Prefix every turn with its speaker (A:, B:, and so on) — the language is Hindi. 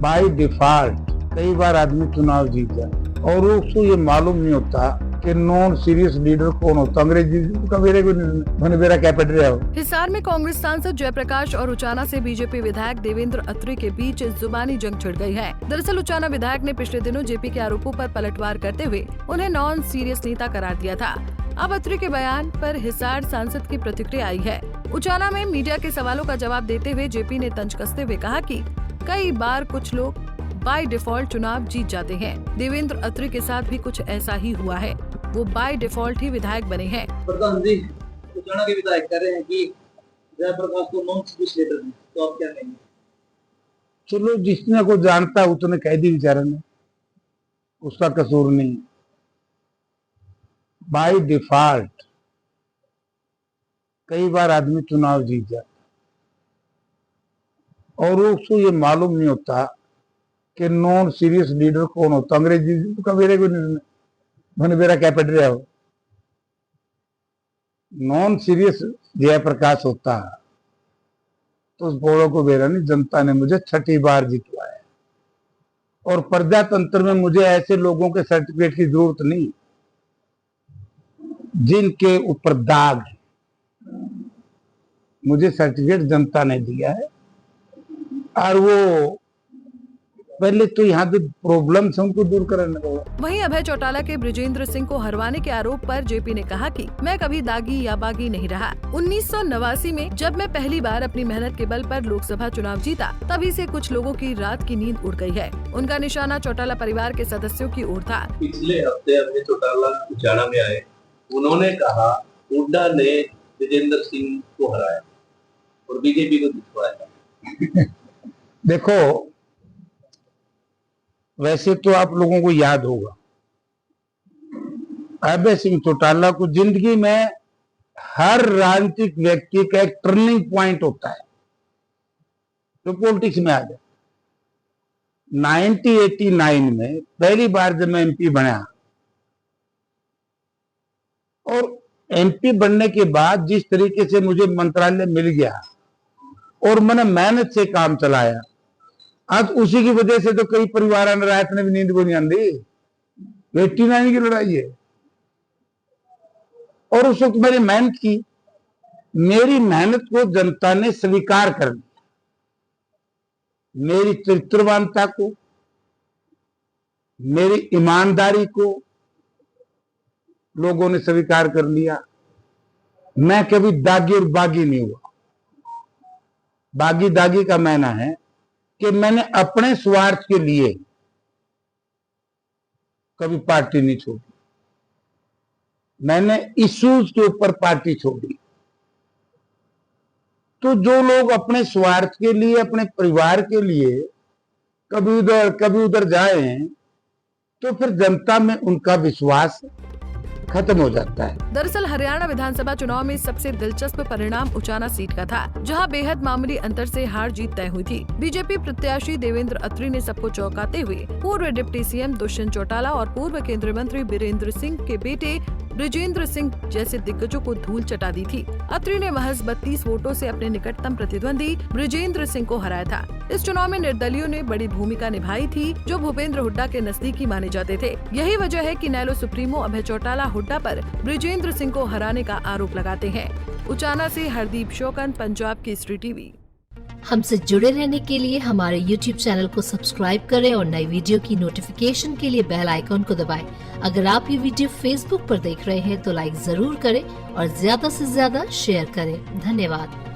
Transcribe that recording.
A: बाय डिफॉल्ट कई बार आदमी चुनाव जीत जाए और उसको ये मालूम नहीं होता कि नॉन सीरियस लीडर कौन होता। अंग्रेजी का मेरा कैपिटल है।
B: हिसार में कांग्रेस सांसद जयप्रकाश और उचाना से बीजेपी विधायक देवेंद्र अत्री के बीच जुबानी जंग छिड़ गई है। दरअसल उचाना विधायक ने पिछले दिनों जेपी के आरोपों पर पलटवार करते हुए उन्हें नॉन सीरियस नेता करार दिया था। अब अत्री के बयान पर हिसार सांसद की प्रतिक्रिया आई है। उचाना में मीडिया के सवालों का जवाब देते हुए जेपी ने तंज कसते हुए कहा कि कई बार कुछ लोग बाय डिफॉल्ट चुनाव जीत जाते हैं। देवेंद्र अत्री के साथ भी कुछ ऐसा ही हुआ है। वो बाय डिफॉल्ट ही विधायक बने हैं।
C: प्रधान जी, उचाना के विधायक कह रहे हैं कि जयप्रकाश को नॉन सीरियस लीडर है, तो आप क्या कहेंगे?
A: चलो, जिसने को जानता है उसने कह दी बेचारे ने, उसका कसूर नहीं। बाय डिफॉल्ट कई बार आदमी चुनाव जीत जाता और उसको ये मालूम नहीं होता कि नॉन सीरियस लीडर कौन होता। अंग्रेजी का मेरा कैपिटल है। नॉन सीरियस जयप्रकाश होता तो उस बोड़ो को बेरा नहीं। जनता ने मुझे 6ठी बार जितवाया और प्रजातंत्र में मुझे ऐसे लोगों के सर्टिफिकेट की जरूरत नहीं जिनके ऊपर दाग है। मुझे सर्टिफिकेट जनता ने दिया है और वो पहले तो यहाँ के प्रॉब्लम से उनको दूर करने को।
B: वहीं अभय चौटाला के बृजेंद्र सिंह को हरवाने के आरोप पर जेपी ने कहा कि मैं कभी दागी या बागी नहीं रहा। 1989 में जब मैं पहली बार अपनी मेहनत के बल पर लोकसभा चुनाव जीता, तभी से कुछ लोगों की रात की नींद उड़ गई है। उनका निशाना चौटाला परिवार के सदस्यों की ओर था।
D: पिछले हफ्ते अभय चौटाला उचाना में आए, उन्होंने कहा हुड्डा ने बृजेंद्र सिंह को हराया और बीजेपी को जितवाया।
A: देखो, वैसे तो आप लोगों को याद होगा अभय सिंह चौटाला को जिंदगी में हर राजनीतिक व्यक्ति का एक टर्निंग पॉइंट होता है जो पॉलिटिक्स में आ जाए। 1989 में पहली बार जब मैं एमपी बना और एमपी बनने के बाद जिस तरीके से मुझे मंत्रालय मिल गया और मैंने मेहनत से काम चलाया, आज उसी की वजह से तो कई परिवार रात ने भी नींद को नहीं आती। 89 की लड़ाई है और उस वक्त मैंने मेहनत की। मेरी मेहनत को जनता ने स्वीकार कर लिया, मेरी चरित्रवानता को, मेरी ईमानदारी को लोगों ने स्वीकार कर लिया। मैं कभी दागी और बागी नहीं हुआ। बागी दागी का मायना है कि मैंने अपने स्वार्थ के लिए कभी पार्टी नहीं छोड़ी। मैंने इश्यूज के ऊपर पार्टी छोड़ी। तो जो लोग अपने स्वार्थ के लिए, अपने परिवार के लिए कभी उधर जाए तो फिर जनता में उनका विश्वास खत्म हो जाता है।
B: दरअसल हरियाणा विधानसभा चुनाव में सबसे दिलचस्प परिणाम उचाना सीट का था, जहां बेहद मामूली अंतर से हार जीत तय हुई थी। बीजेपी प्रत्याशी देवेंद्र अत्री ने सबको चौंकाते हुए पूर्व डिप्टी सीएम दुष्यंत चौटाला और पूर्व केंद्रीय मंत्री बीरेंद्र सिंह के बेटे बृजेंद्र सिंह जैसे दिग्गजों को धूल चटा दी थी। अत्री ने महज 32 वोटों से अपने निकटतम प्रतिद्वंदी बृजेंद्र सिंह को हराया था। इस चुनाव में निर्दलियों ने बड़ी भूमिका निभाई थी, जो भूपेंद्र हुड्डा के नजदीकी माने जाते थे। यही वजह है कि नैलो सुप्रीमो अभय चौटाला हुड्डा पर बृजेंद्र सिंह को हराने का आरोप लगाते हैं। उचाना से हरदीप शोकन, पंजाब केसरी टीवी।
E: हमसे जुड़े रहने के लिए हमारे YouTube चैनल को सब्सक्राइब करें और नई वीडियो की नोटिफिकेशन के लिए बेल आइकॉन को दबाएं। अगर आप ये वीडियो Facebook पर देख रहे हैं तो लाइक जरूर करें और ज्यादा से ज्यादा शेयर करें। धन्यवाद।